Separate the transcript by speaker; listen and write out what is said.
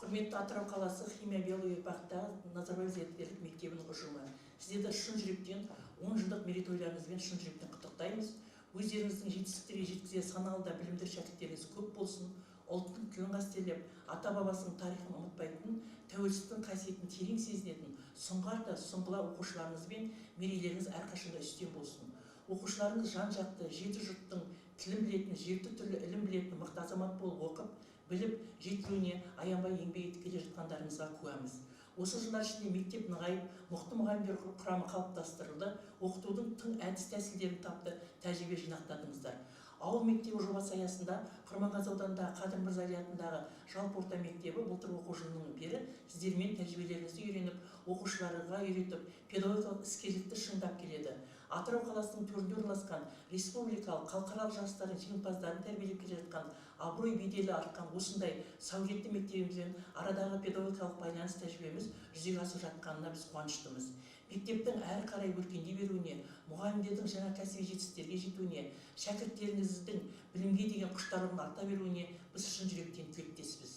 Speaker 1: Құрметті Атырау қаласы химия биология бағыттағы Назарбаев зияткерлік мектебінің ұжымы. Сіздерді шын жүректен 10 жылдық мерейтойларыңызбен шын жүректен құттықтаймыз. Өздеріңіздің жетістіктерге жеткізе саналы да білімді шәкірттеріңіз көп болсын. Ұлттың тілін қастерлеп, ата-бабасының тарихын ұмытпайтын, тәуелсіздіктің қасиетін терең сезінетін, сұңғар да сұңғыла оқушыларыңызбен мерейлеріңіз әрқашанда үстем болсын. Оқушыларыңыз жан-жақты, жеті жұрттың тілін білетін, жеті түрлі ілім білетін мықты азамат болып оқып, біліп, жетілуіне аянбай еңбек етіп келе жатқандарыңызға куәміз. Осы жылдар ішінде мектеп нығайып, мықты мұғалімдер құрамы қалыптастырылды, оқытудың тың әдіс тәсілдерін тапты, тәжірибе жинақтадыңыздар. Ауыл мектебі жобасы аясында Құрманғазы ауданындағы Қадыр Мырза Ali атындағы жалпы орта мектебі былтыр оқу жылының бері сіздермен тәжірибелеріңізді үйреніп, оқушыларға үйретіп, педагогикалық іскерлікті шыңдап келеді. Атырау қаласының төрінде орналасқан республикалық, халықаралық жарыстардың жеңімпаздарын тәрбиелеп келе жатқан, абырой беделі артқан осындай сәулетті мектебімізбен арадағы педагогикалық байланыс тәжірибеміз жүзеге асып жатқанына біз қуаныштымыз. Мектептің әрі қарай өркендей беруіне, мұғалімдердің жаңа кәсіби жетістіктерге жетуіне, шәкірттеріңіздің білімге деген құштарлығын арта беруіне біз шын жүректен тілектеспіз.